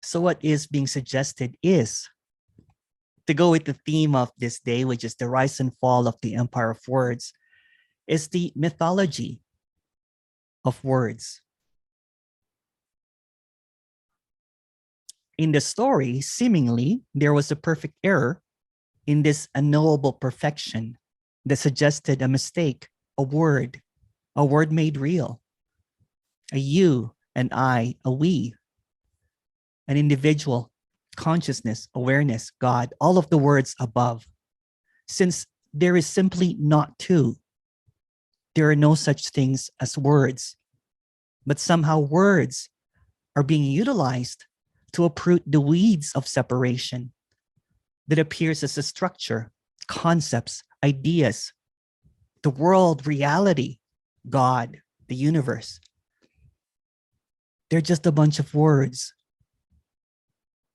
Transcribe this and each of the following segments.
So what is being suggested is, to go with the theme of this day, which is the rise and fall of the empire of words, is the mythology of words. In the story, seemingly, there was a perfect error in this unknowable perfection that suggested a mistake, a word made real, a you, an I, a we, an individual, consciousness, awareness, God, all of the words above. Since there is simply not two, there are no such things as words, but somehow words are being utilized to uproot the weeds of separation that appears as a structure, concepts, ideas, the world, reality, God, the universe. They're just a bunch of words.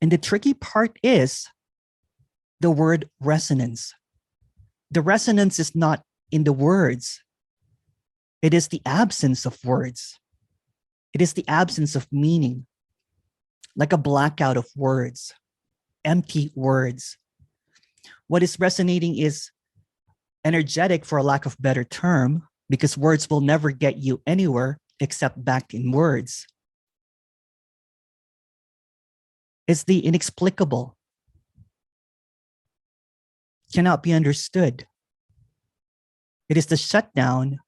And the tricky part is the word resonance. The resonance is not in the words. It is the absence of words. It is the absence of meaning, like a blackout of words, empty words. What is resonating is energetic, for a lack of better term, because words will never get you anywhere except back in words. It's the inexplicable, cannot be understood. It is the shutdown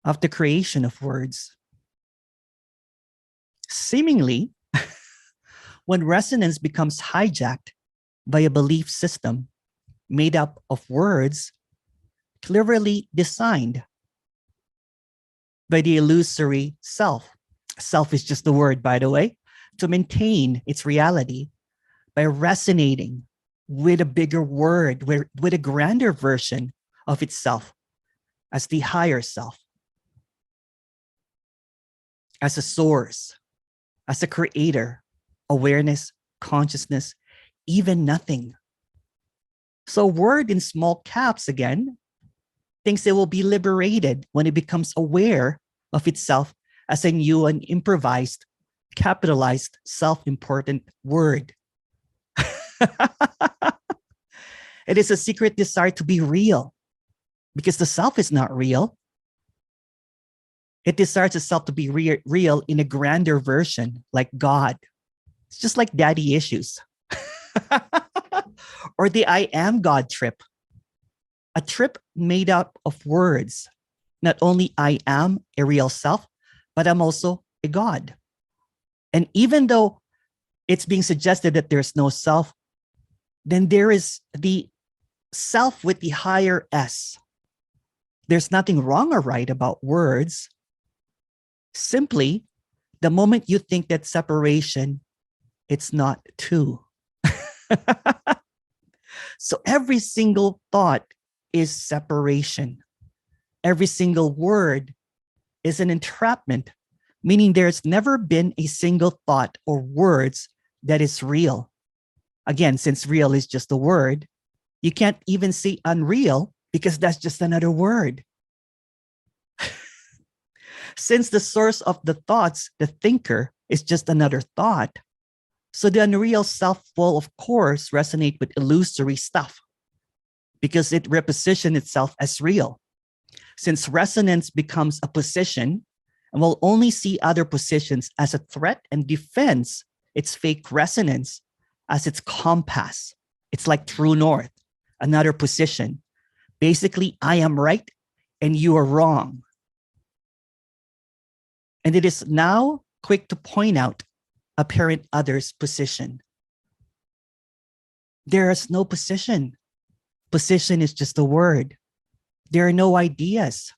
of the creation of words. Seemingly, when resonance becomes hijacked by a belief system made up of words cleverly designed by the illusory self. Self is just the word, by the way, to maintain its reality by resonating with a bigger word, with a grander version of itself as the higher self, as a source, as a creator, awareness, consciousness, even nothing. So word in small caps again thinks it will be liberated when it becomes aware of itself as a new and improvised, capitalized, self-important word. It is a secret desire to be real because the self is not real. It desires itself to be real in a grander version, like God. It's just like daddy issues. Or the I am God trip. A trip made up of words. Not only I am a real self, but I'm also a God. And even though it's being suggested that there's no self, then there is the self with the higher S. There's nothing wrong or right about words. Simply, the moment you think that separation, it's not two. So every single thought is separation. Every single word is an entrapment, meaning there's never been a single thought or words that is real. Again, since real is just a word, you can't even say unreal because that's just another word. Since the source of the thoughts, the thinker, is just another thought, so the unreal self will, of course, resonate with illusory stuff because it repositions itself as real. Since resonance becomes a position and will only see other positions as a threat and defends its fake resonance as its compass. It's like true north, another position. Basically, I am right and you are wrong. And it is now quick to point out apparent other's position. There is no position. Position is just a word. There are no ideas.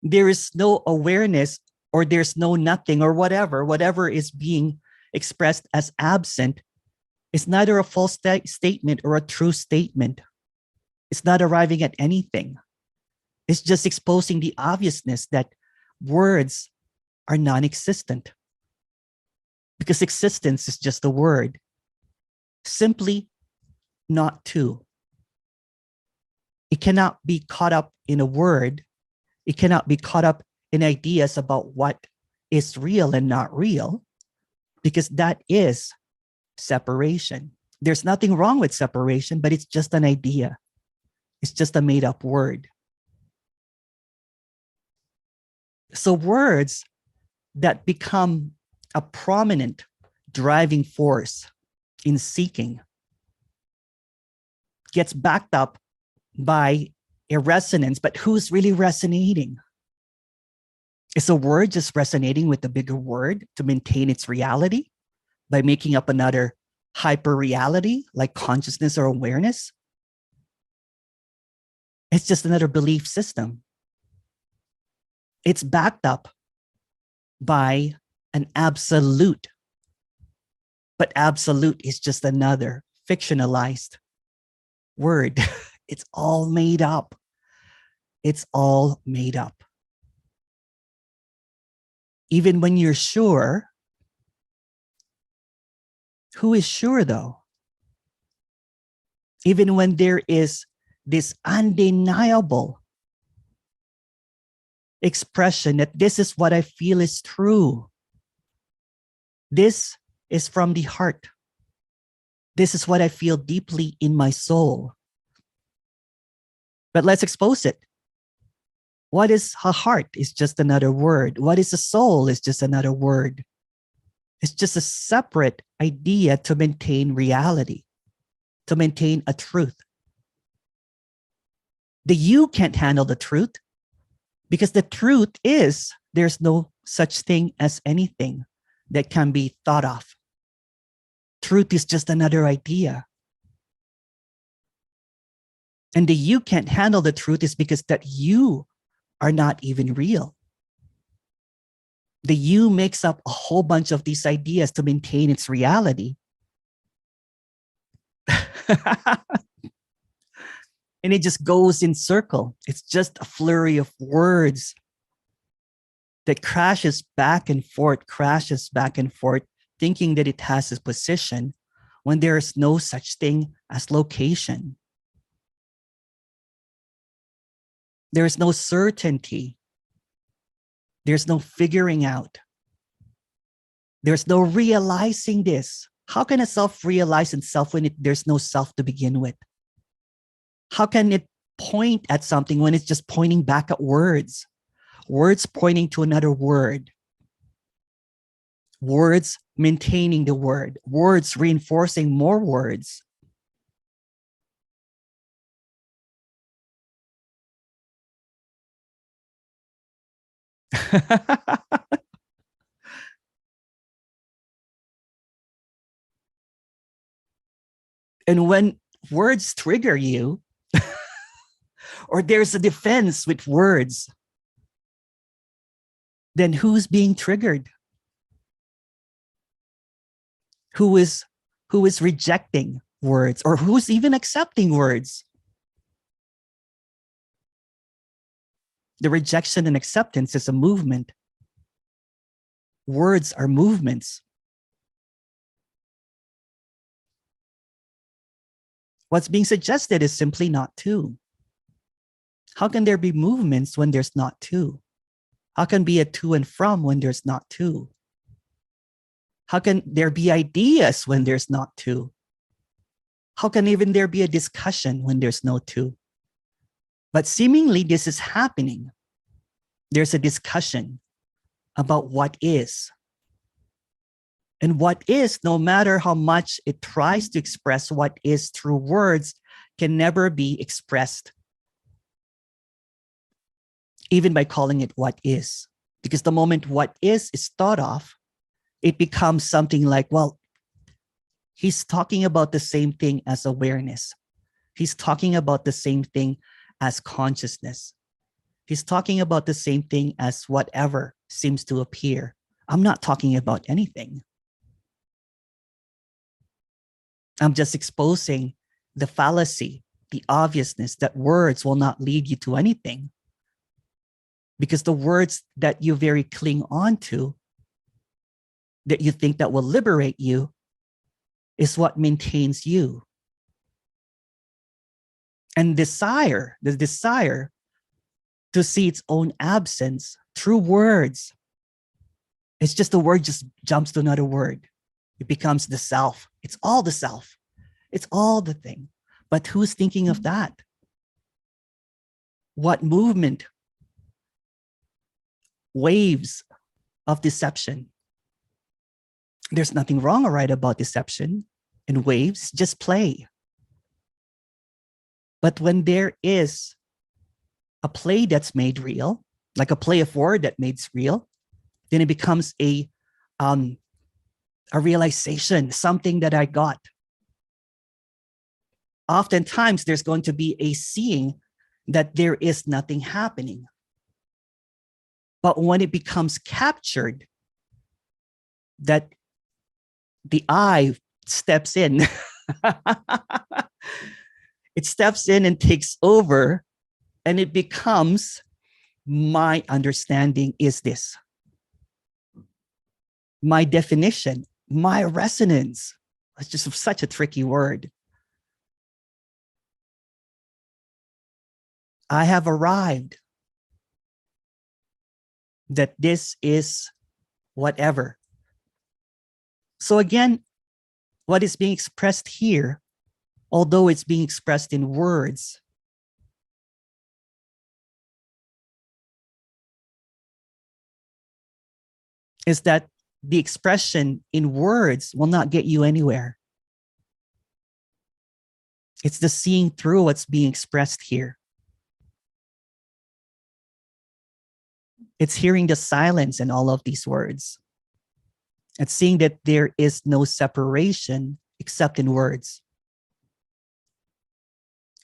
There is no awareness, or there's no nothing, or whatever is being expressed as absent is neither a false statement or a true statement. It's not arriving at anything. It's just exposing the obviousness that words are non-existent. Because existence is just a word. Simply not two. It cannot be caught up in a word. It cannot be caught up in ideas about what is real and not real, because that is separation. There's nothing wrong with separation, but it's just an idea. It's just a made up word. So words that become a prominent driving force in seeking gets backed up by a resonance, but who's really resonating? Is a word just resonating with the bigger word to maintain its reality by making up another hyper reality like consciousness or awareness? It's just another belief system. It's backed up by an absolute, but absolute is just another fictionalized word. It's all made up. It's all made up. Even when you're sure, who is sure though? Even when there is this undeniable expression that this is what I feel is true. This is from the heart. This is what I feel deeply in my soul. But let's expose it. What is a heart is just another word. What is a soul is just another word. It's just a separate idea to maintain reality, to maintain a truth. The you can't handle the truth because the truth is there's no such thing as anything that can be thought of. Truth is just another idea. And the you can't handle the truth is because that you are not even real. The you makes up a whole bunch of these ideas to maintain its reality. And it just goes in circle. It's just a flurry of words that crashes back and forth, thinking that it has a position when there is no such thing as location. There is no certainty. There's no figuring out. There's no realizing this. How can a self realize itself when there's no self to begin with? How can it point at something when it's just pointing back at words? Words pointing to another word. Words maintaining the word. Words reinforcing more words. And when words trigger you, or there's a defense with words, then who's being triggered? Who is rejecting words, or who's even accepting words? The rejection and acceptance is a movement. Words are movements. What's being suggested is simply not two. How can there be movements when there's not two? How can be a to and from when there's not two? How can there be ideas when there's not two? How can even there be a discussion when there's no two? But seemingly this is happening. There's a discussion about what is. And what is, no matter how much it tries to express what is through words, can never be expressed, even by calling it what is. Because the moment what is thought of, it becomes something like, well, he's talking about the same thing as awareness. He's talking about the same thing as consciousness. He's talking about the same thing as whatever seems to appear. I'm not talking about anything. I'm just exposing the fallacy, the obviousness that words will not lead you to anything. Because the words that you very cling on to, that you think that will liberate you, is what maintains you. And the desire, to see its own absence through words, It's just the word just jumps to another word. It becomes the self. It's all the self. It's all the thing. But who's thinking of that? What movement? Waves of deception. There's nothing wrong or right about deception and waves, just play. But when there is a play that's made real, like a play of word that made real, then it becomes a realization, something that I got. Oftentimes, there's going to be a seeing that there is nothing happening. But when it becomes captured, that the I steps in, it steps in and takes over, and it becomes my understanding is this. My definition, my resonance. It's just such a tricky word. I have arrived that this is whatever. So again, what is being expressed here, although it's being expressed in words, is that the expression in words will not get you anywhere. It's the seeing through what's being expressed here. It's hearing the silence in all of these words. It's seeing that there is no separation except in words.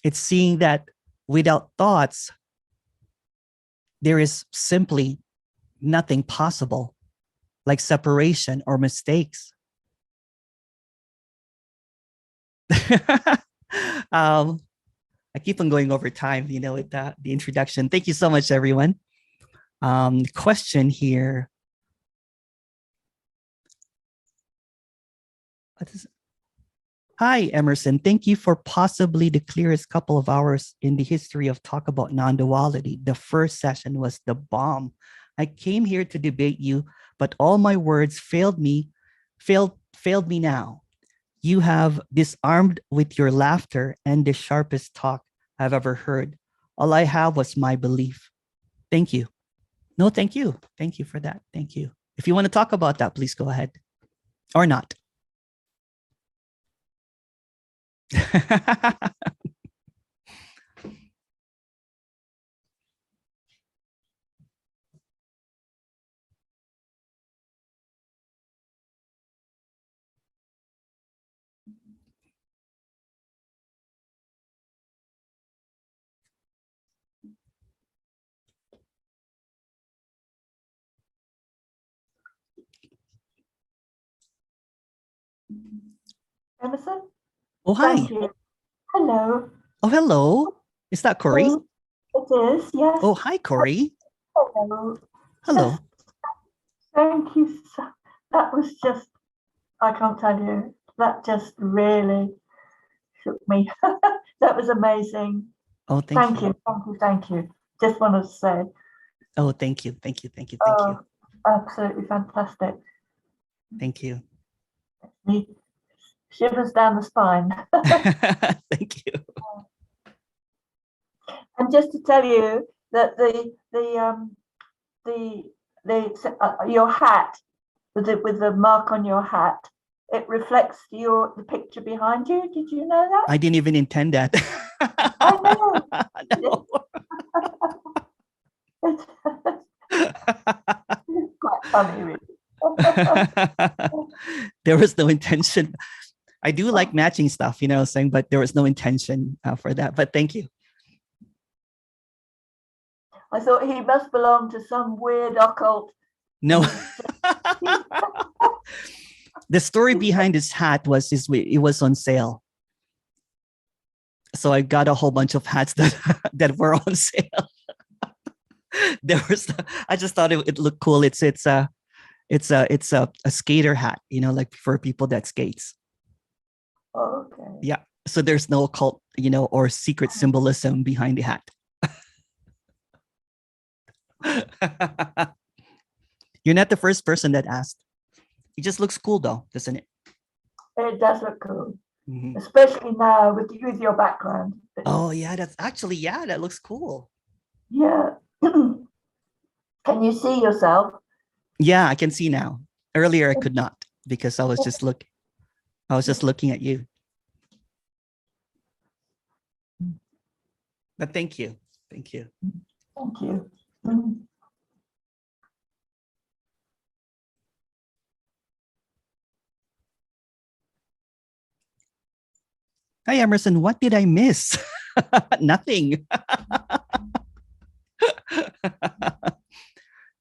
It's seeing that without thoughts, there is simply nothing possible, like separation or mistakes. I keep on going over time, with the introduction. Thank you so much, everyone. Question here. Hi, Emerson. Thank you for possibly the clearest couple of hours in the history of talk about non-duality. The first session was the bomb. I came here to debate you, but all my words failed me now. You have disarmed with your laughter and the sharpest talk I've ever heard. All I have was my belief. Thank you. No, thank you. Thank you for that. Thank you. If you want to talk about that, please go ahead. Or not. Emerson? Oh, hi. Thank you. Hello. Oh, hello. Is that Corey? It is, yes. Oh, hi, Corey. Hello. Hello. Just, thank you. That was just, I can't tell you, that just really shook me. That was amazing. Oh, thank you. Thank you. Just wanted to say. Oh, thank you. Thank you. Absolutely fantastic. Thank you. Shivers down the spine. Thank you. And just to tell you that your hat with the mark on your hat, it reflects the picture behind you. Did you know that? I didn't even intend that. I know. No. It's quite funny, really. There was no intention. I do like matching stuff, saying, but there was no intention for that. But thank you. I thought he must belong to some weird occult. No. The story behind his hat was it was on sale. So I got a whole bunch of hats that were on sale. I just thought it looked cool. It's a skater hat, like for people that skates. Okay. Yeah. So there's no occult, or secret symbolism behind the hat. You're not the first person that asked. It just looks cool though, doesn't it? It does look cool, Mm-hmm. especially now with your background. Oh yeah, that's actually, yeah, that looks cool. Yeah. Can you see yourself? Yeah, I can see now. Earlier I could not because I was just looking at you. But thank you. Thank you. Thank you. Mm. Hi Emerson, what did I miss? Nothing.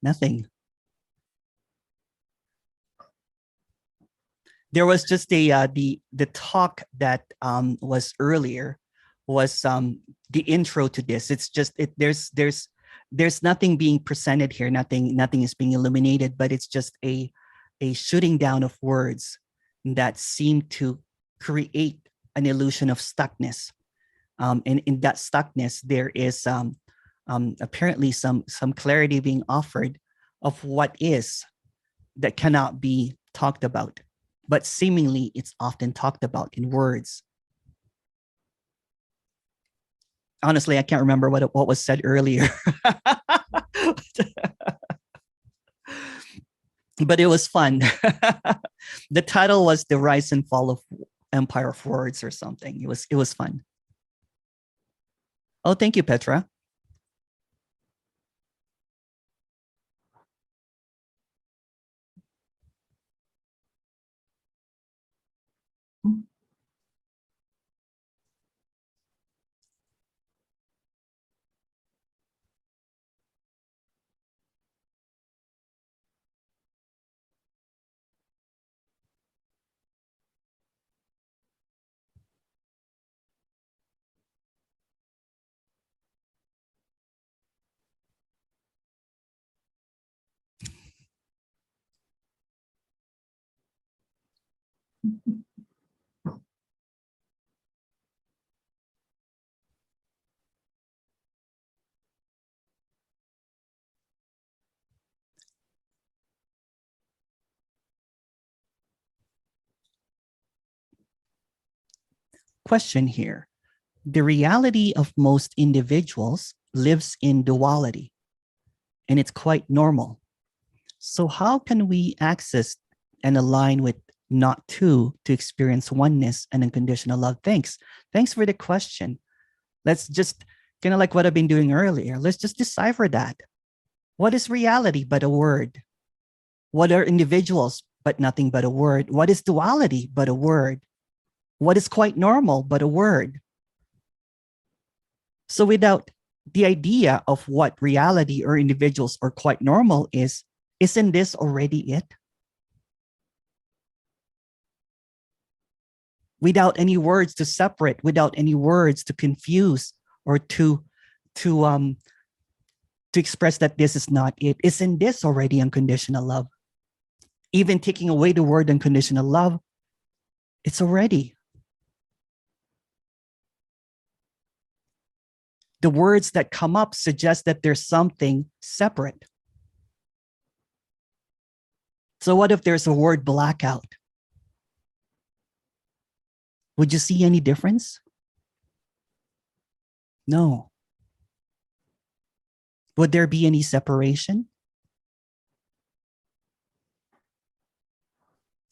Nothing. There was just the talk that was earlier was the intro to this. It's just there's nothing being presented here. Nothing is being illuminated, but it's just a shooting down of words that seem to create an illusion of stuckness. And in that stuckness, there is apparently some clarity being offered of what is that cannot be talked about, but seemingly it's often talked about in words. Honestly, I can't remember what was said earlier. But it was fun. The title was The Rise and Fall of Empire of Words or something. It was fun. Oh, thank you, Petra. Question here. The reality of most individuals lives in duality, and it's quite normal. So how can we access and align with not to experience oneness and unconditional love? Thanks for the question. Let's just kind of like what I've been doing earlier. Let's just decipher that. What is reality but a word? What are individuals but nothing but a word? What is duality but a word? What is quite normal but a word? So without the idea of what reality or individuals or quite normal is, isn't this already it? Without any words to separate, without any words to confuse or to express that this is not it, isn't this already unconditional love? Even taking away the word unconditional love, it's already. The words that come up suggest that there's something separate. So what if there's a word blackout? Would you see any difference? No. Would there be any separation?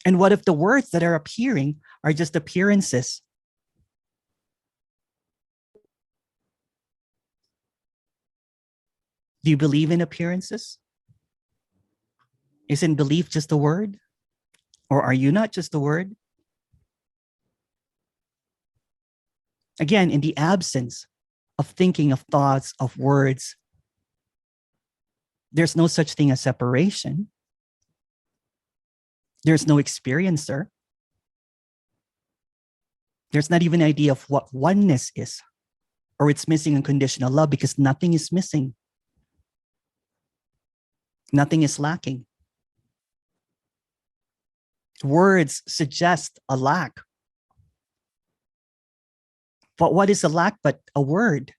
And what if the words that are appearing are just appearances? Do you believe in appearances? Isn't belief just a word? Or are you not just a word? Again, in the absence of thinking, of thoughts, of words, there's no such thing as separation. There's no experiencer. There's not even an idea of what oneness is, or it's missing unconditional love because nothing is missing. Nothing is lacking. Words suggest a lack. But what is a lack but a word?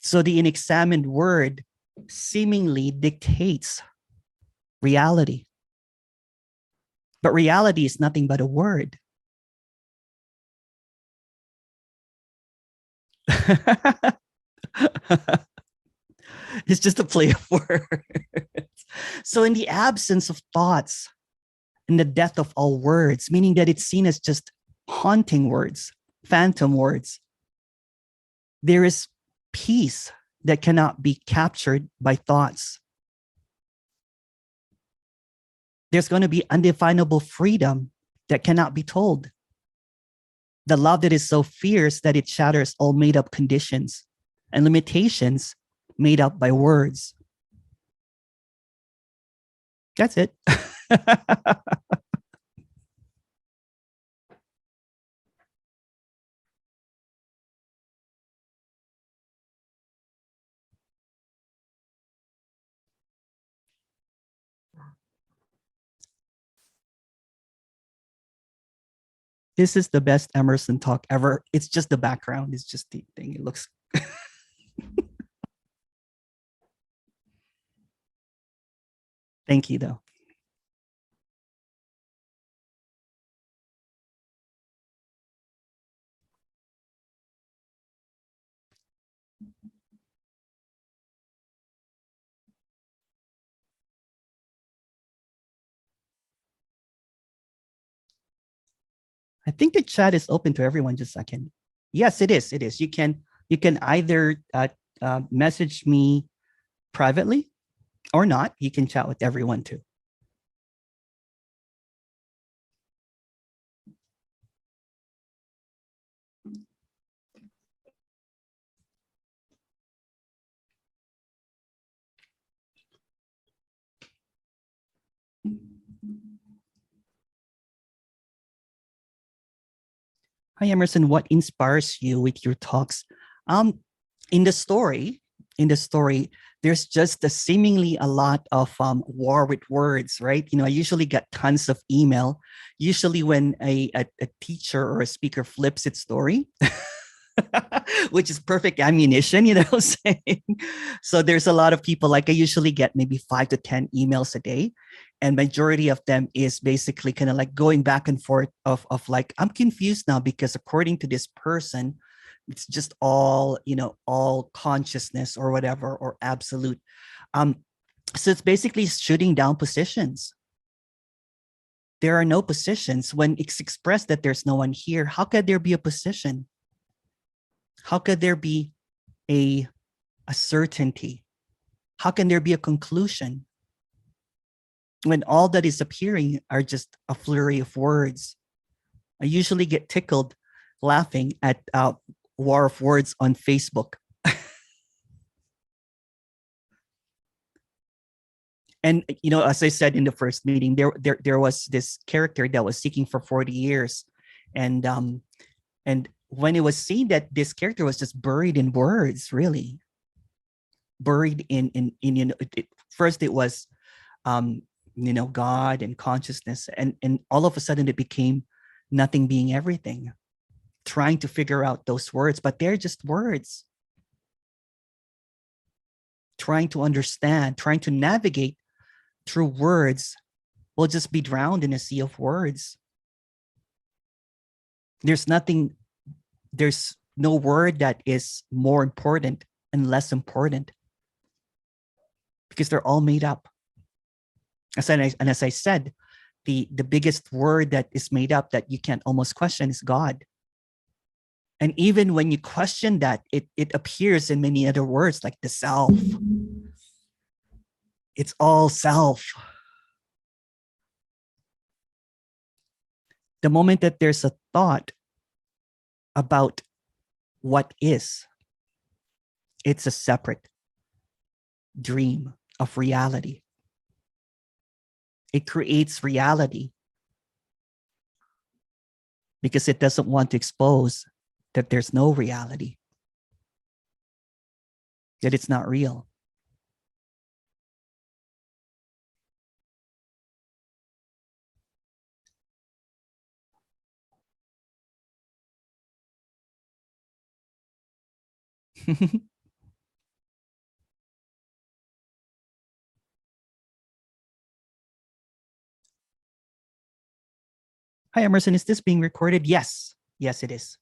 So the unexamined word seemingly dictates reality. But reality is nothing but a word. It's just a play of words. So in the absence of thoughts, in the death of all words, meaning that it's seen as just haunting words, phantom words, there is peace that cannot be captured by thoughts. There's going to be undefinable freedom that cannot be told. The love that is so fierce that it shatters all made up conditions and limitations made up by words. That's it. This is the best Emerson talk ever. It's just the background. It's just the thing. It looks. Thank you, though. I think the chat is open to everyone. Just a second. Yes, it is. It is. You can either message me privately or not. You can chat with everyone too. Hi, Emerson. What inspires you with your talks? Um, in the story, in the story, there's just seemingly a lot of war with words, right? I usually get tons of email. Usually, when a teacher or a speaker flips its story, which is perfect ammunition, saying. So there's a lot of people, like I usually get maybe 5 to 10 emails a day. And majority of them is basically kind of like going back and forth of like, I'm confused now because according to this person, it's just all consciousness or whatever, or absolute. So it's basically shooting down positions. There are no positions. When it's expressed that there's no one here, how could there be a position? How could there be a certainty? How can there be a conclusion when all that is appearing are just a flurry of words? I usually get tickled laughing at war of words on Facebook. And as I said in the first meeting, there was this character that was seeking for 40 years, and when it was seen that this character was just buried in words, really buried in first it was God and consciousness, and all of a sudden it became nothing being everything, trying to figure out those words, but they're just words, trying to understand, trying to navigate through words will just be drowned in a sea of words. There's no word that is more important and less important, because they're all made up. As I said, the biggest word that is made up that you can't almost question is God. And even when you question that, it appears in many other words, like the self. It's all self. The moment that there's a thought about what is, it's a separate dream of reality. It creates reality because it doesn't want to expose that there's no reality, that it's not real. Hi, Emerson. Is this being recorded? Yes. Yes, it is.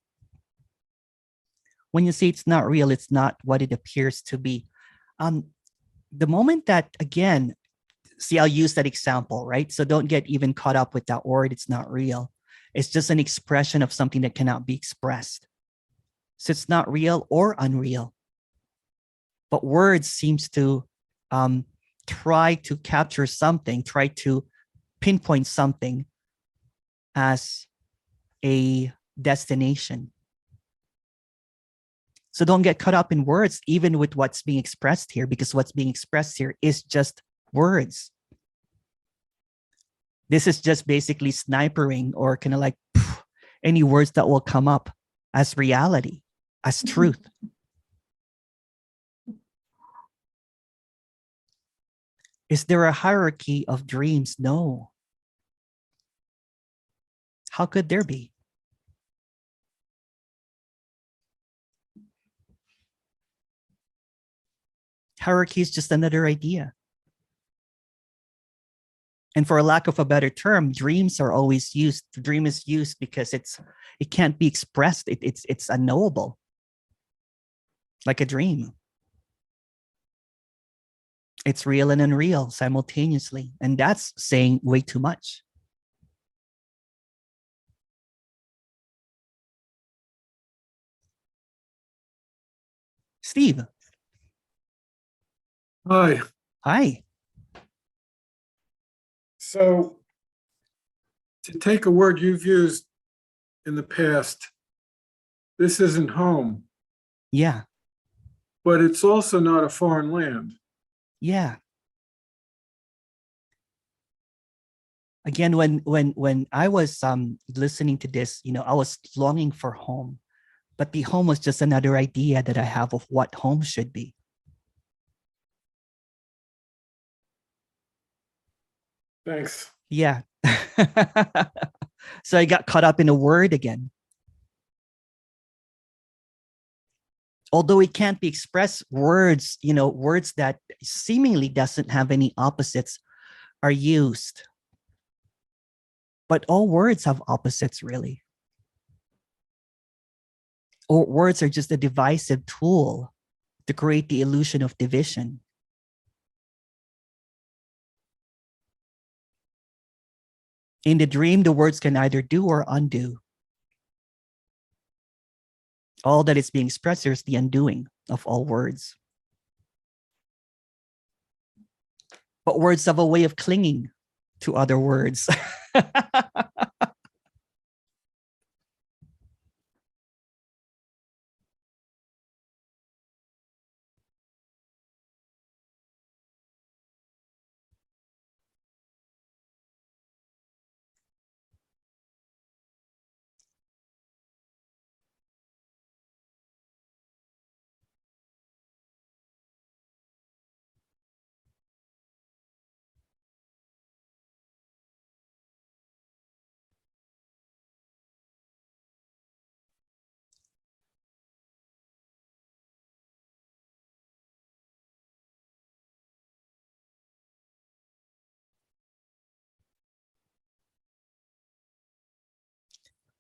When you say it's not real, it's not what it appears to be. The moment that, again, see, I'll use that example, right? So don't get even caught up with that word. It's not real. It's just an expression of something that cannot be expressed. So it's not real or unreal. But words seems to try to capture something, try to pinpoint something as a destination. So don't get caught up in words, even with what's being expressed here, because what's being expressed here is just words. This is just basically snipering, or kind of like any words that will come up as reality, as truth. Is there a hierarchy of dreams? No. How could there be? Hierarchy is just another idea. And for a lack of a better term, dreams are always used. The dream is used because it can't be expressed. It's unknowable, like a dream. It's real and unreal simultaneously. And that's saying way too much. Steve. Hi. Hi. So to take a word you've used in the past, this isn't home, Yeah. but it's also not a foreign land. Yeah. Again, when I was listening to this, I was longing for home, but the home was just another idea that I have of what home should be. Thanks. Yeah. So I got caught up in a word again. Although it can't be expressed, words, words that seemingly doesn't have any opposites are used. But all words have opposites, really. Or words are just a divisive tool to create the illusion of division. In the dream, the words can either do or undo. All that is being expressed here is the undoing of all words. But words have a way of clinging to other words.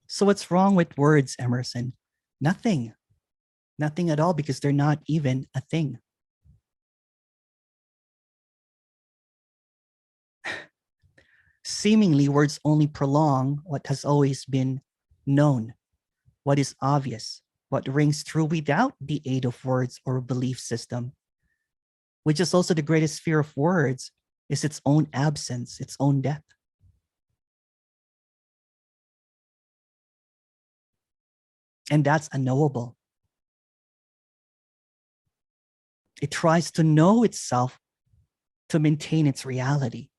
So what's wrong with words, Emerson? Nothing. Nothing at all, because they're not even a thing. Seemingly, words only prolong what has always been known, what is obvious, what rings true without the aid of words or belief system, which is also the greatest fear of words, is its own absence, its own death. And that's unknowable. It tries to know itself to maintain its reality.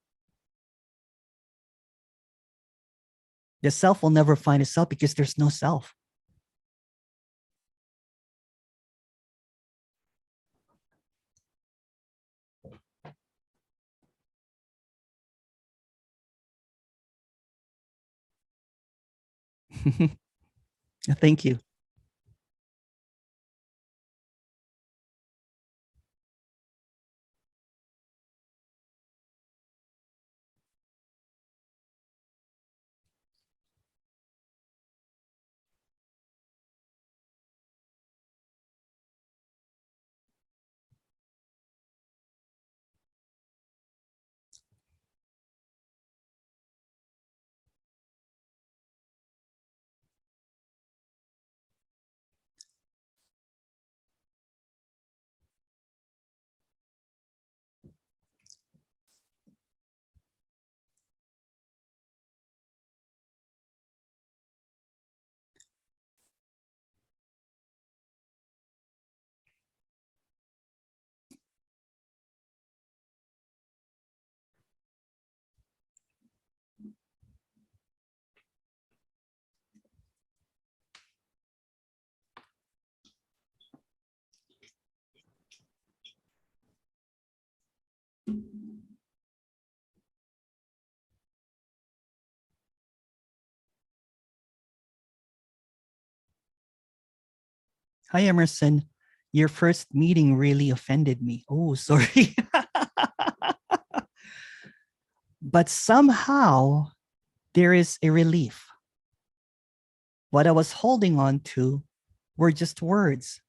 The self will never find itself because there's no self. Thank you. Hi, Emerson. Your first meeting really offended me. Oh, sorry. But somehow there is a relief. What I was holding on to were just words.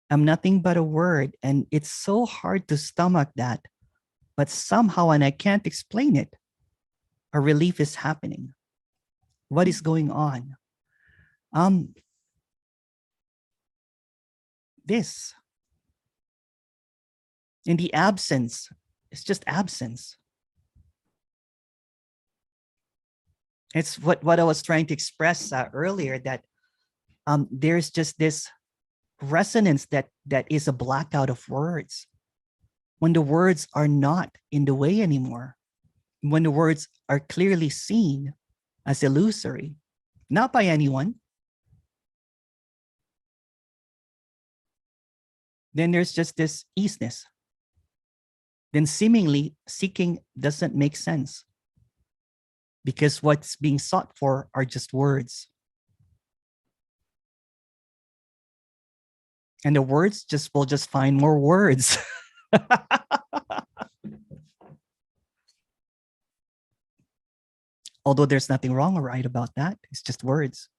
I'm nothing but a word, and it's so hard to stomach that. But somehow, and I can't explain it, a relief is happening. What is going on? This. In the absence, it's just absence. It's what I was trying to express earlier, that there's just this resonance that is a blackout of words. When the words are not in the way anymore, when the words are clearly seen as illusory, not by anyone, then there's just this easiness. Then seemingly seeking doesn't make sense, because what's being sought for are just words. And the words will just find more words. Although there's nothing wrong or right about that. It's just words.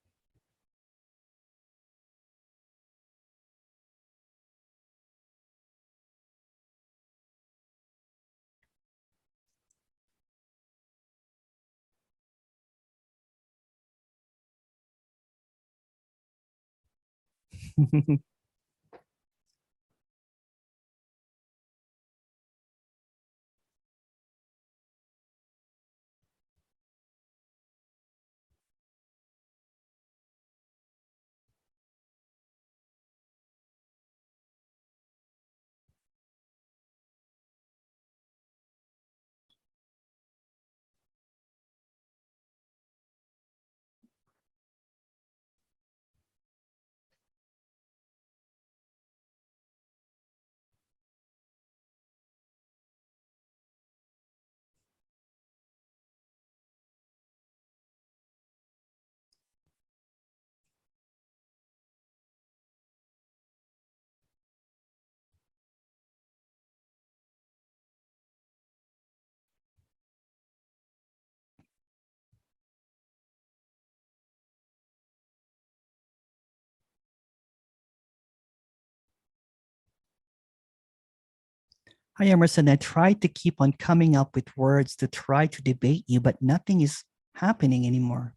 Hi, Emerson. I tried to keep on coming up with words to try to debate you, but nothing is happening anymore.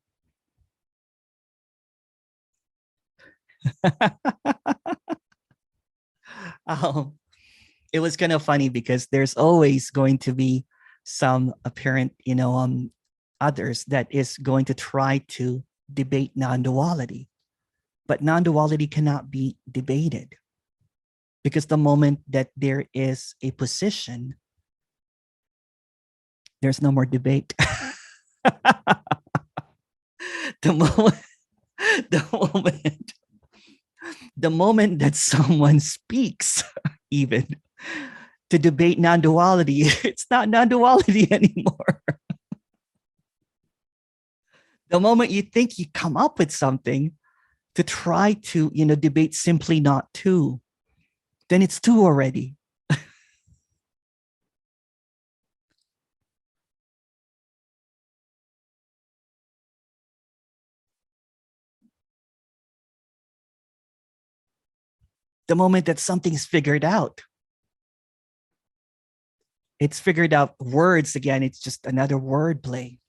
um, it was kind of funny because there's always going to be some apparent, others that is going to try to debate non-duality. But non-duality cannot be debated, because the moment that there is a position, there's no more debate. the moment, the moment, the moment that someone speaks, even to debate non-duality, it's not non-duality anymore. The moment you think you come up with something to try to, debate simply not two, then it's two already. The moment that something's figured out, it's figured out words again. It's just another word play.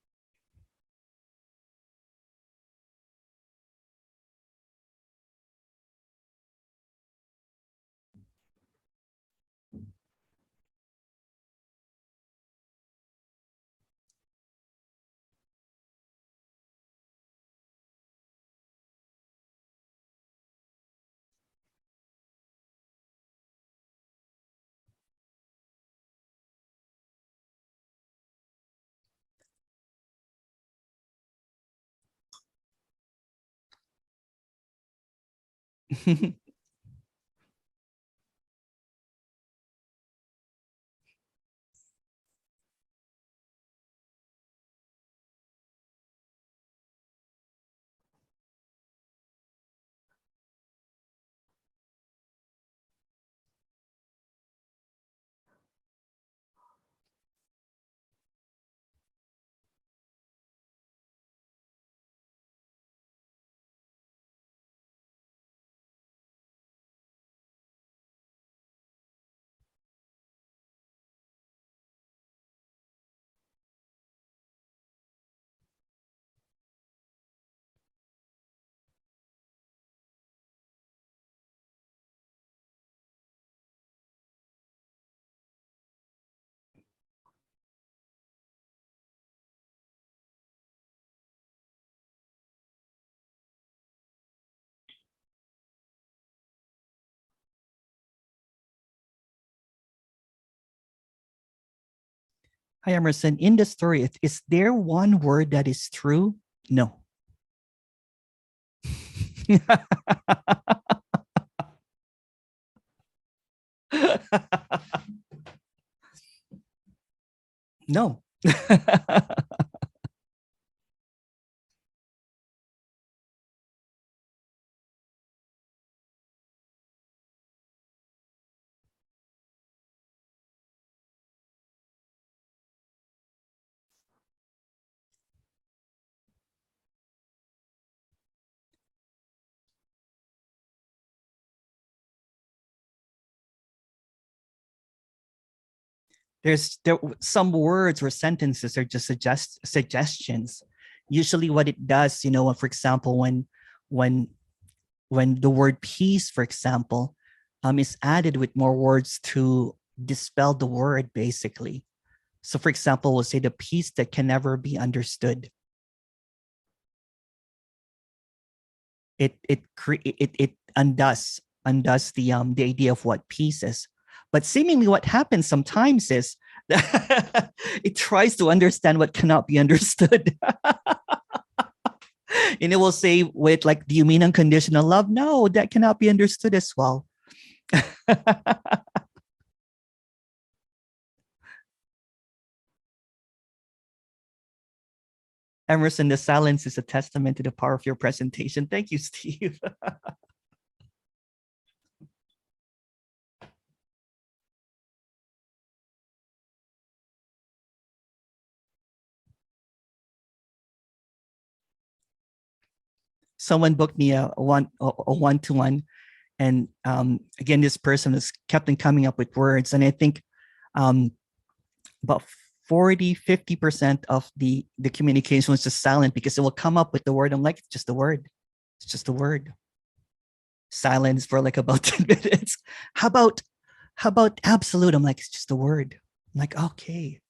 Hi, Emerson. In the story, is there one word that is true? No. No. There some words or sentences are just suggestions. Usually what it does, for example, when when the word peace, for example, is added with more words to dispel the word, basically. So for example, we'll say the peace that can never be understood. It undoes the idea of what peace is. But seemingly what happens sometimes is that it tries to understand what cannot be understood. And it will say with like, do you mean unconditional love? No, that cannot be understood as well. Emerson, the silence is a testament to the power of your presentation. Thank you, Steve. Someone booked me a one-to-one, and again, this person has kept on coming up with words, and I think about 40-50% of the communication was just silent because it will come up with the word. I'm like, it's just a word. It's just a word. Silence for like about 10 minutes. How about absolute? I'm like, it's just a word. I'm like, okay.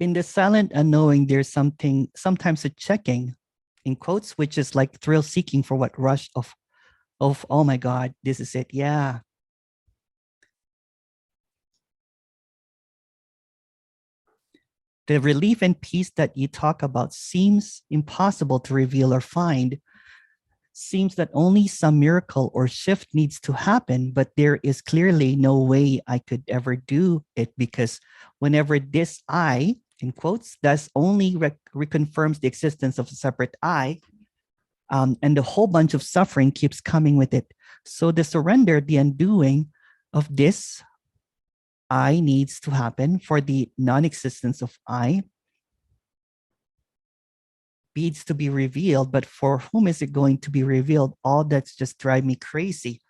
In the silent unknowing, there's sometimes a checking in quotes, which is like thrill seeking for what rush of oh my God, this is it. Yeah. The relief and peace that you talk about seems impossible to reveal or find. Seems that only some miracle or shift needs to happen, but there is clearly no way I could ever do it, because whenever this I, in quotes, thus only reconfirms the existence of a separate I, and the whole bunch of suffering keeps coming with it. So the surrender, the undoing of this I needs to happen for the non-existence of I needs to be revealed, but for whom is it going to be revealed? All that's just drive me crazy.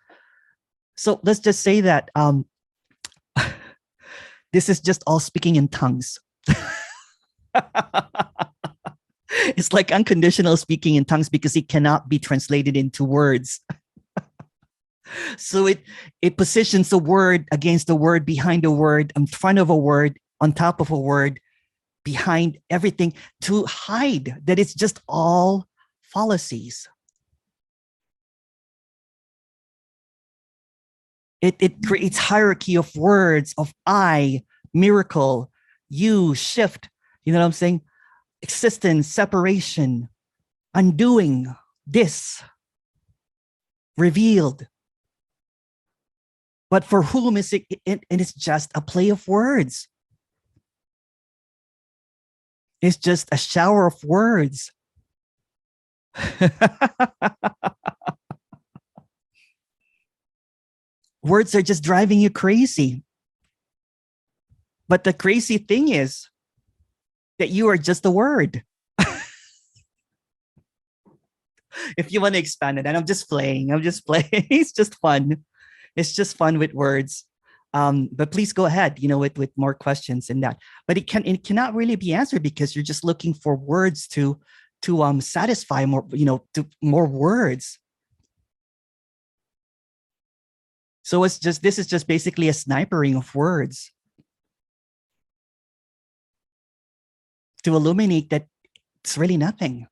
So let's just say that this is just all speaking in tongues. It's like unconditional speaking in tongues because it cannot be translated into words. So it positions a word against a word, behind a word, in front of a word, on top of a word, behind everything, to hide that it's just all fallacies. It creates hierarchy of words, of I, miracle, you, shift, you know what I'm saying? Existence, separation, undoing, this revealed. But for whom is it? And it's just a play of words. It's just a shower of words. Words are just driving you crazy. But the crazy thing is that you are just a word. If you want to expand it, and I'm just playing. It's just fun. It's just fun with words. But please go ahead, with more questions in that. But it cannot really be answered because you're just looking for words to satisfy more, to more words. So this is just basically a snipering of words to illuminate that it's really nothing.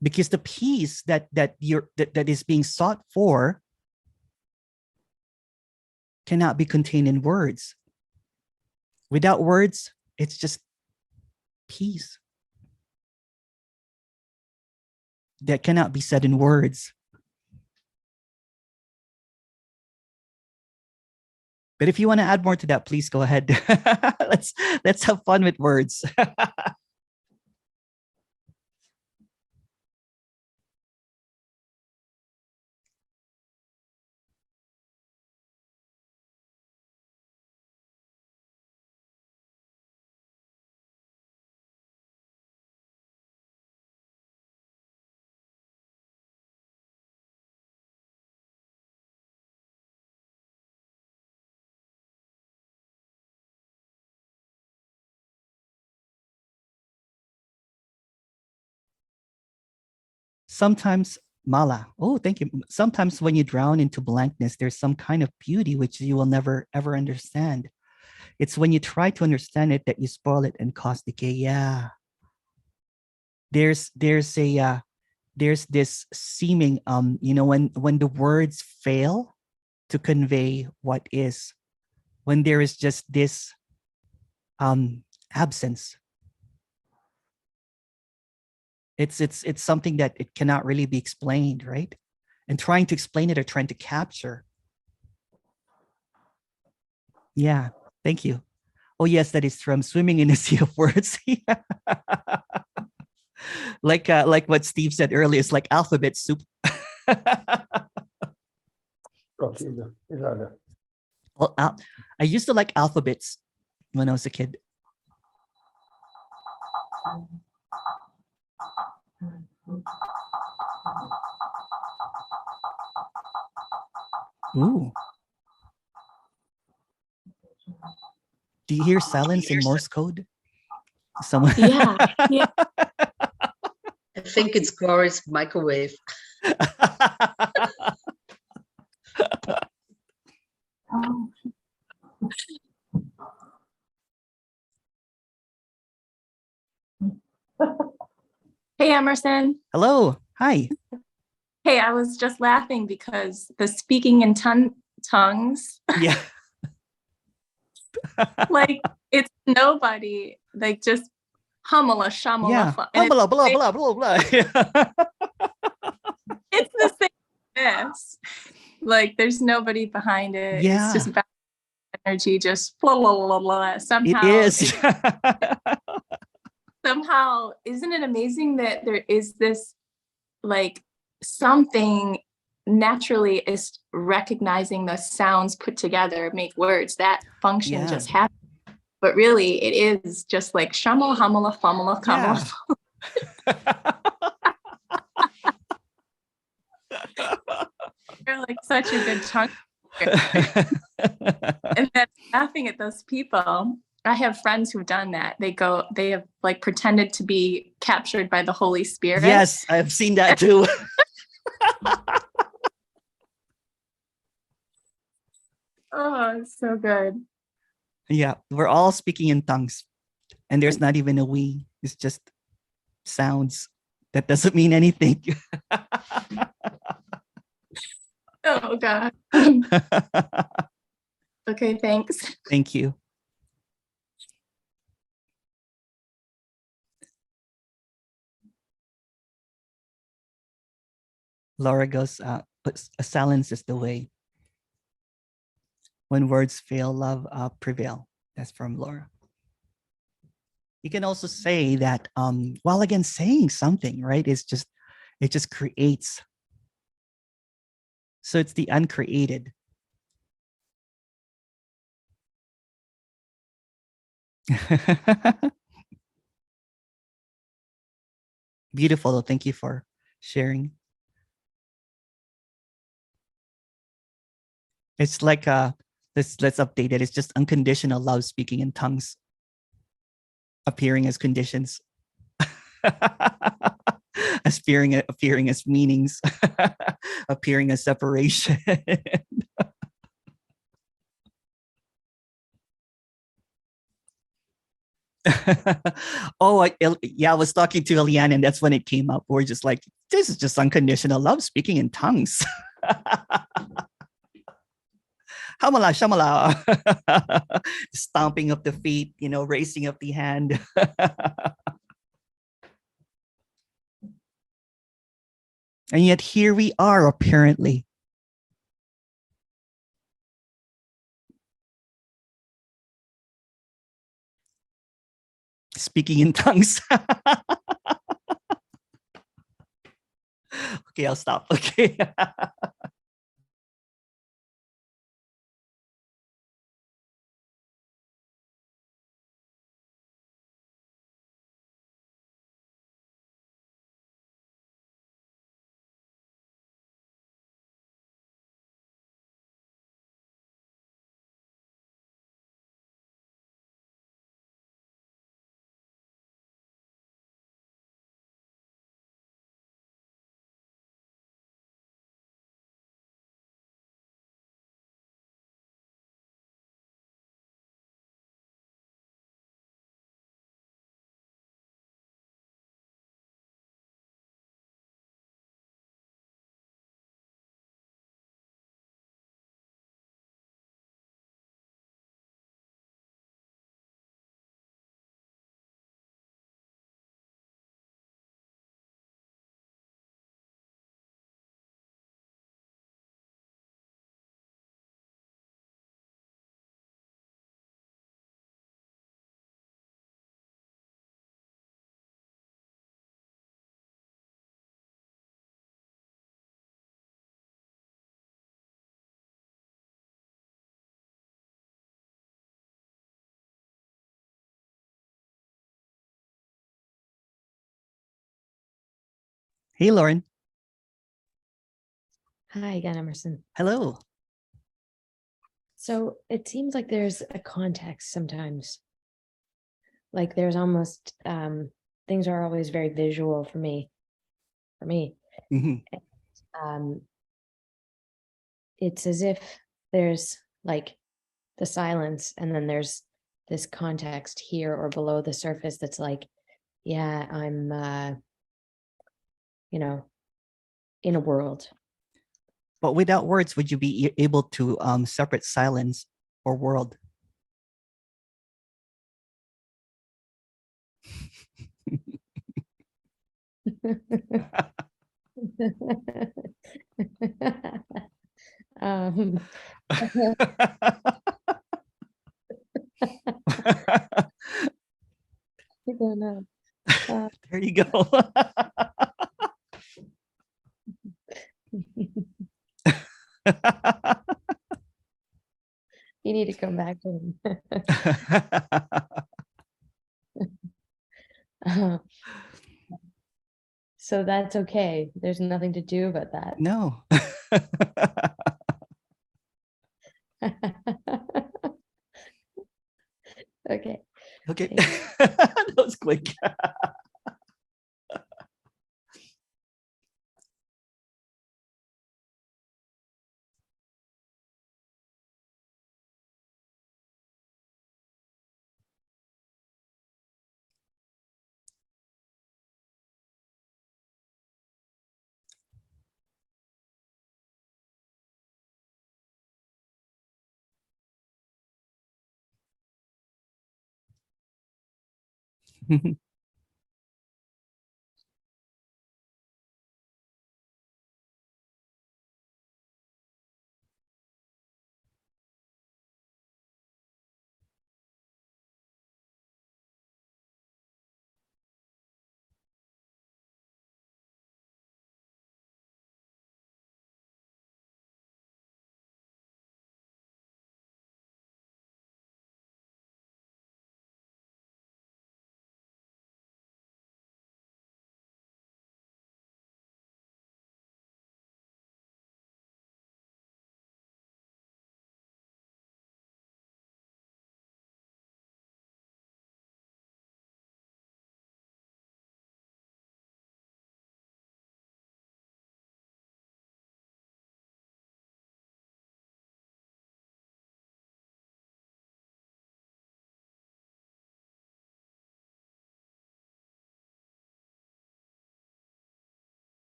Because the peace that is being sought for cannot be contained in words. Without words, it's just peace that cannot be said in words. But if you want to add more to that, please go ahead. Let's have fun with words. Sometimes, Mala, oh, thank you. Sometimes when you drown into blankness, there's some kind of beauty which you will never, ever understand. It's when you try to understand it that you spoil it and cause decay. Yeah. There's this seeming, when the words fail to convey what is, when there is just this absence. It's something that it cannot really be explained, right? And trying to explain it or trying to capture. Yeah, thank you. Oh yes, that is from swimming in a sea of words. Like what Steve said earlier, it's like alphabet soup. Well, I used to like alphabets when I was a kid. Ooh. Do you hear silence in Morse code? Someone. Yeah. I think it's Glory's microwave. Hey, Emerson. Hello. Hi. Hey, I was just laughing because the speaking in tongues, Yeah. like it's nobody, like just humala, shamala. Yeah. And Blah, blah, blah, blah, blah. it's the same as this. Like there's nobody behind it. Yeah. It's just energy, just blah, blah, blah, blah. Somehow It is. somehow, isn't it amazing that there is this like something naturally is recognizing the sounds put together make words, that function just happens. But really it is just like shamala, hamala, famala, kamala. You're like such a good chunk. And then laughing at those people. I have friends who've done that. They have like pretended to be captured by the Holy Spirit. Yes, I've seen that too. Oh, it's so good. Yeah, we're all speaking in tongues. And there's not even a we. It's just sounds. That doesn't mean anything. Oh God. Okay, thanks. Thank you. Laura goes, silence is the way. When words fail, love prevail. That's from Laura. You can also say that while again saying something, right? It just creates. So it's the uncreated. Beautiful. Thank you for sharing. It's like let's update it. It's just unconditional love speaking in tongues, appearing as conditions, appearing as meanings, appearing as separation. I was talking to Eliane, and that's when it came up. We're just like, this is just unconditional love speaking in tongues. Hamala, shamala. Stomping up the feet, raising up the hand. And yet here we are, apparently. Speaking in tongues. Okay, I'll stop. Okay. Hey, Lauren. Hi again, Emerson. Hello. So it seems like there's a context sometimes. Like there's almost things are always very visual for me. Mhm. It's as if there's like the silence, and then there's this context here or below the surface that's like, yeah, I'm in a world. But without words, would you be able to separate silence or world? um, I don't know. There you go. You need to come back to him. So that's okay. There's nothing to do about that. No. Okay. Okay. That was quick.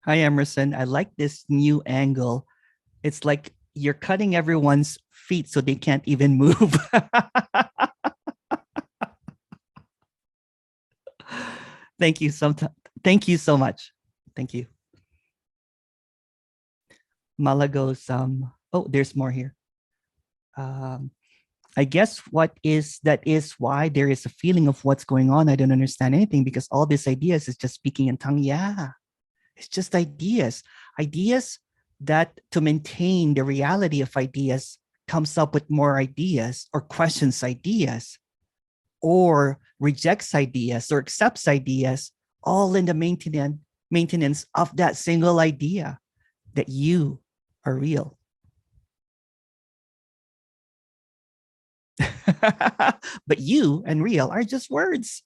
Hi, Emerson. I like this new angle. It's like you're cutting everyone's feet so they can't even move. Thank you Thank you so much. Thank you. Malagos, oh, there's more here. I guess that is why there is a feeling of what's going on. I don't understand anything because all these ideas is just speaking in tongue. Yeah, it's just ideas. Ideas that to maintain the reality of ideas comes up with more ideas or questions ideas or rejects ideas or accepts ideas, all in the maintenance of that single idea that you are real. But you and real are just words.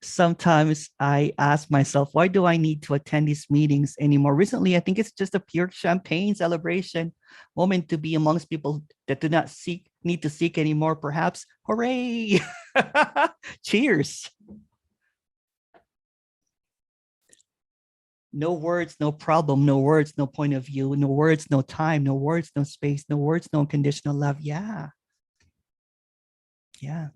Sometimes I ask myself, why do I need to attend these meetings anymore? Recently, I think it's just a pure champagne celebration moment to be amongst people that do not need to seek anymore, perhaps. Hooray! Cheers. No words, no problem. No words, no point of view. No words, no time. No words, no space. No words, no unconditional love. Yeah. Yeah.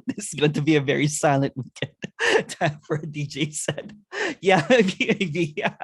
This is going to be a very silent weekend. Time for a DJ set. Yeah, maybe. Yeah.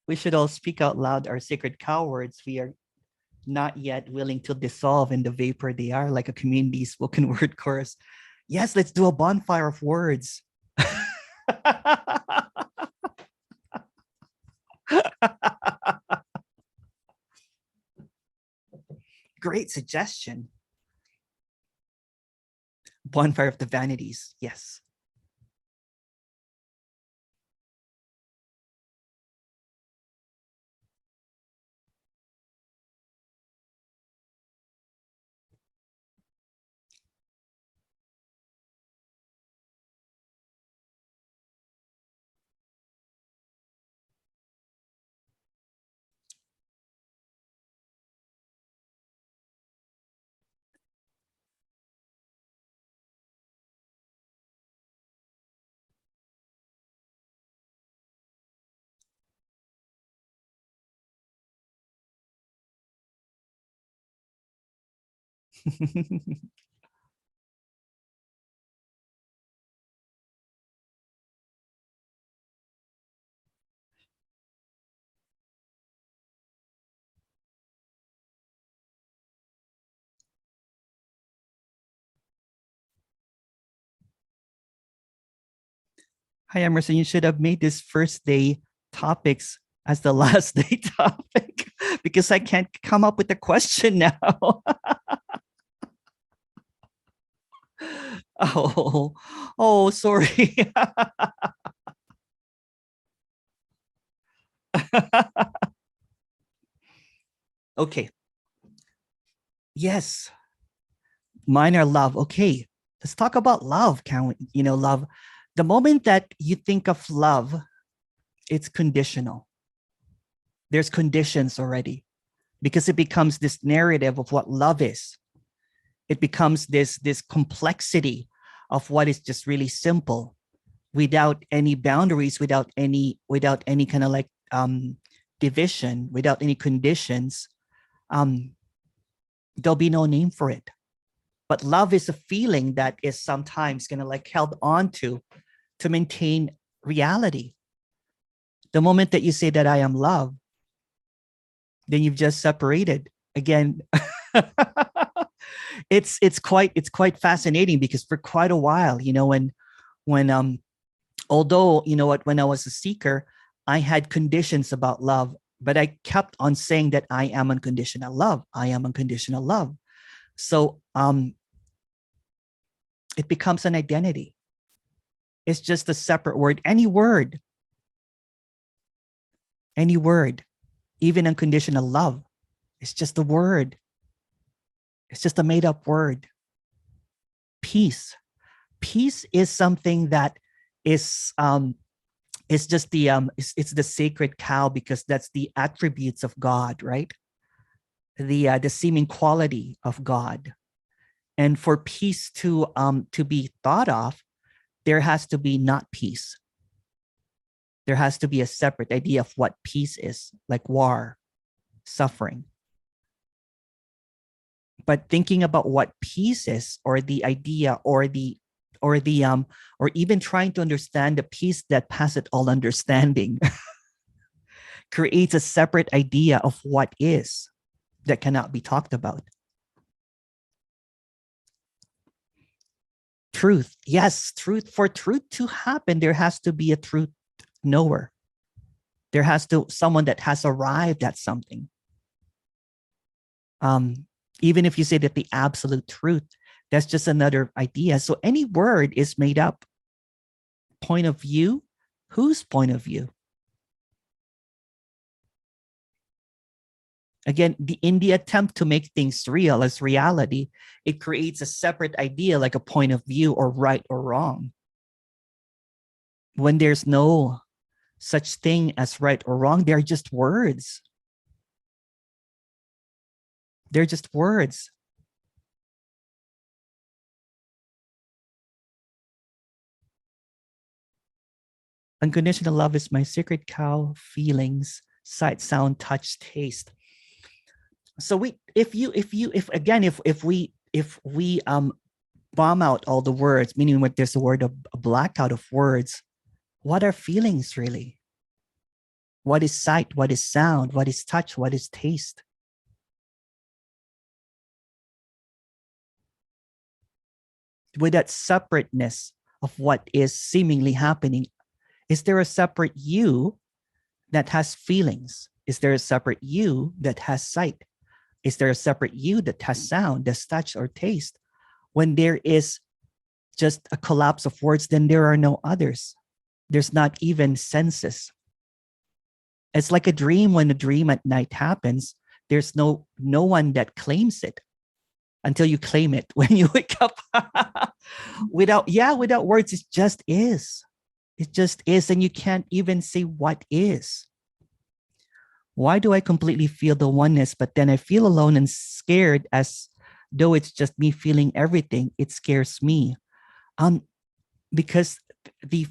We should all speak out loud our sacred cow words. We are not yet willing to dissolve in the vapor they are, like a community spoken word chorus. Yes, let's do a bonfire of words. Great suggestion. Bonfire of the vanities. Yes. Hi, Emerson. You should have made this first day topics as the last day topic because I can't come up with a question now. Oh, sorry. Okay. Yes. Mine are love. Okay. Let's talk about love. Can we, love. The moment that you think of love, it's conditional. There's conditions already because it becomes this narrative of what love is. It becomes this complexity of what is just really simple without any boundaries, without any kind of like division, without any conditions. There'll be no name for it. But love is a feeling that is sometimes kind of like held on to maintain reality. The moment that you say that I am love, then you've just separated again. It's quite fascinating because for quite a while, when although when I was a seeker, I had conditions about love, but I kept on saying that I am unconditional love. I am unconditional love. So it becomes an identity. It's just a separate word. Any word, even unconditional love, it's just a word. It's just a made up word. Peace. Peace is something that is it's just the it's the sacred cow because that's the attributes of God, right? The seeming quality of God. And for peace to be thought of, there has to be not peace. There has to be a separate idea of what peace is, like war, suffering. But thinking about what peace is, or the idea, or even trying to understand the peace that passeth all understanding, creates a separate idea of what is that cannot be talked about. Truth. Yes, truth. For truth to happen, there has to be a truth knower. There has to someone that has arrived at something. Even if you say that the absolute truth, that's just another idea. So any word is made up. Point of view, whose point of view? Again, in the attempt to make things real as reality, it creates a separate idea like a point of view or right or wrong. When there's no such thing as right or wrong, they're just words. They're just words. Unconditional love is my secret cow, feelings, sight, sound, touch, taste. So if we bomb out all the words, meaning what there's a word of a blackout of words, what are feelings really? What is sight? What is sound? What is touch? What is taste? With that separateness of what is seemingly happening, is there a separate you that has feelings? Is there a separate you that has sight? Is there a separate you that has sound, that's touch or taste? When there is just a collapse of words, then there are no others. There's not even senses. It's like a dream. When a dream at night happens, there's no one that claims it until you claim it when you wake up. without words, it just is. It just is, and you can't even say what is. Why do I completely feel the oneness, but then I feel alone and scared as though it's just me feeling everything? It scares me. Because the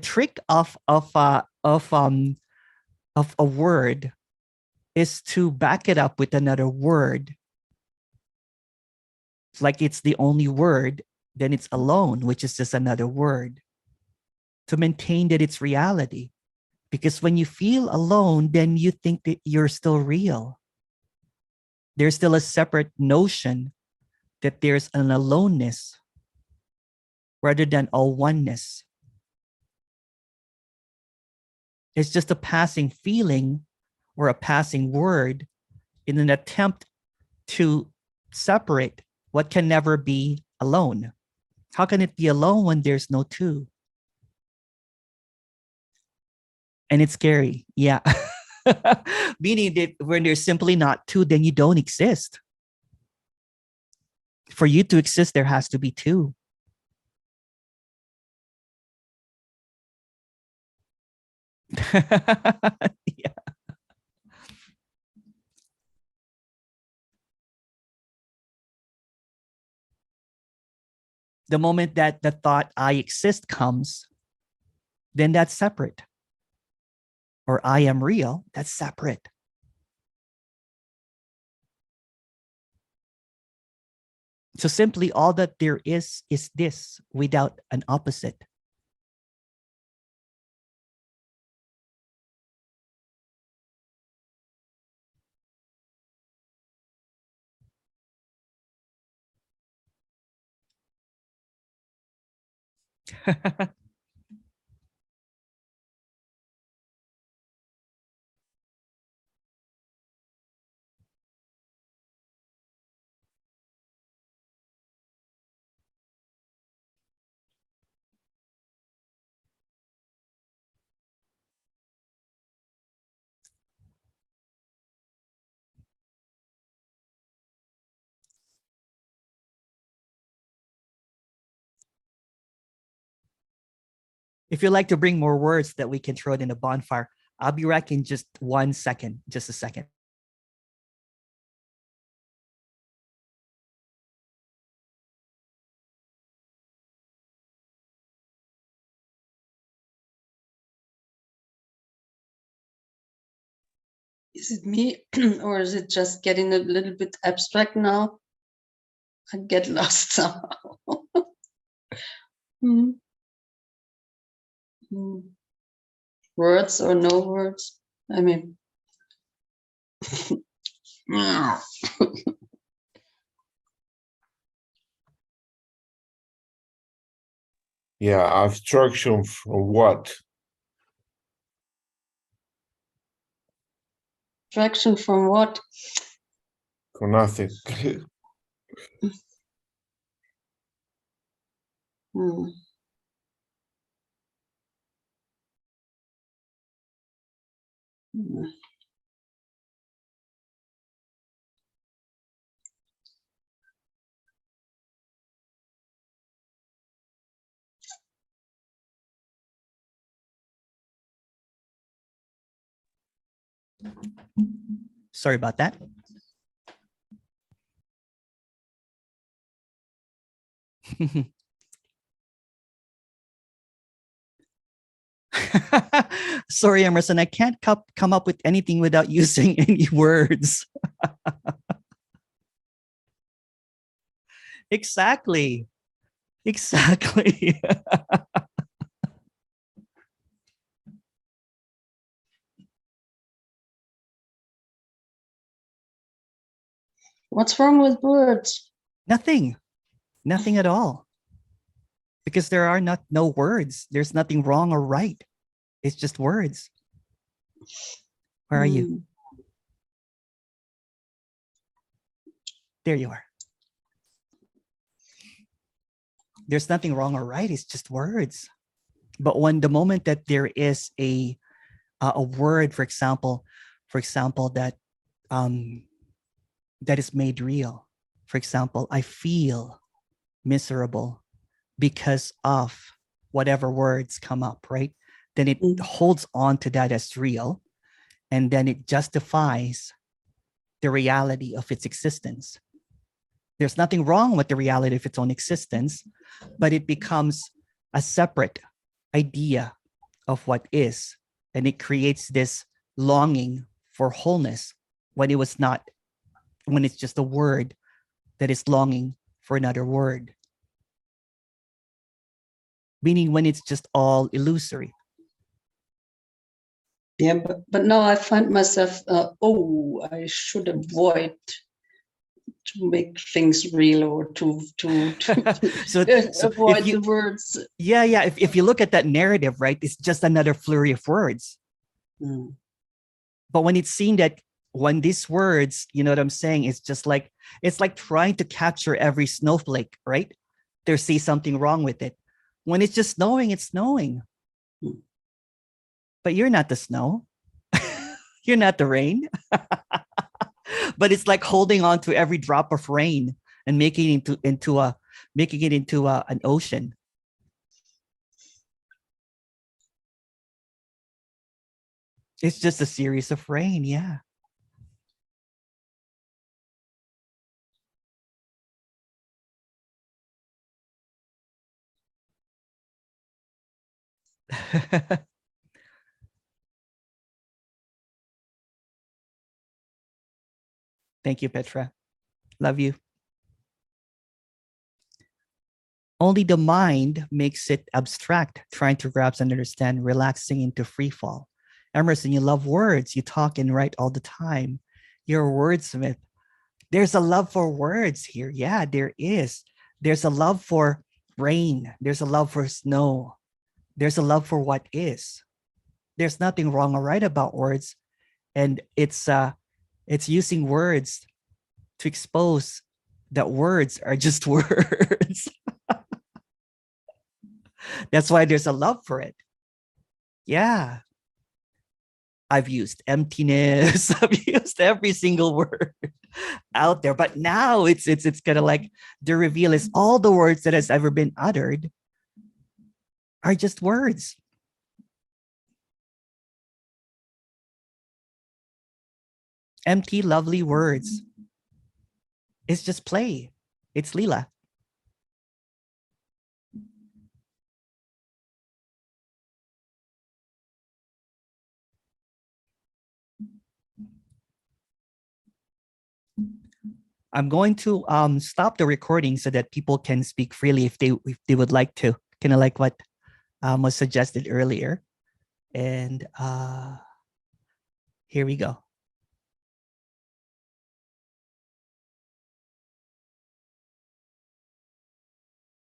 trick of a word is to back it up with another word. It's like it's the only word, then it's alone, which is just another word, to maintain that it's reality. Because when you feel alone, then you think that you're still real. There's still a separate notion that there's an aloneness rather than all oneness. It's just a passing feeling or a passing word in an attempt to separate what can never be alone. How can it be alone when there's no two? And it's scary. Yeah. Meaning that when there's simply not two, then you don't exist. For you to exist, there has to be two. Yeah. The moment that the thought I exist comes, then that's separate. Or I am real, that's separate. So simply all that there is this without an opposite. If you'd like to bring more words that we can throw it in a bonfire, I'll be back in just 1 second, just a second. Is it me or is it just getting a little bit abstract now? I get lost somehow. Hmm. Hmm. Words or no words? I mean, Yeah, abstraction from what? Abstraction from what? For nothing. Hmm. Hmm. Sorry about that. Sorry, Emerson, I can't come up with anything without using any words. Exactly. Exactly. What's wrong with words? Nothing. Nothing at all. Because there are no words. There's nothing wrong or right. It's just words. Where are you? Hmm. There you are. There's nothing wrong or right. It's just words. But when the moment that there is a word, for example, that that is made real. For example, I feel miserable because of whatever words come up, right? Then it holds on to that as real, and then it justifies the reality of its existence. There's nothing wrong with the reality of its own existence, but it becomes a separate idea of what is, and it creates this longing for wholeness when it's just a word that is longing for another word. Meaning when it's just all illusory. Yeah, but now I find myself, I should avoid to make things real or to So avoid the words. Yeah. If you look at that narrative, right, it's just another flurry of words. Mm. But when it's seen that when these words, you know what I'm saying, it's like trying to capture every snowflake, right? There's something wrong with it. When it's just snowing, it's snowing. Mm. But you're not the snow. You're not the rain. But it's like holding on to every drop of rain and making it into an ocean. It's just a series of rain, yeah. Thank you, Petra. Love you. Only the mind makes it abstract, trying to grasp and understand, relaxing into free fall. Emerson, you love words. You talk and write all the time. You're a wordsmith. There's a love for words here. Yeah, there is. There's a love for rain. There's a love for snow. There's a love for what is. There's nothing wrong or right about words. And it's using words to expose that words are just words. That's why there's a love for it. Yeah. I've used emptiness. I've used every single word out there. But now it's kind of like the reveal is all the words that has ever been uttered are just words. Empty, lovely words. It's just play. It's Leela. I'm going to stop the recording so that people can speak freely if they would like to, kind of like what was suggested earlier. And here we go.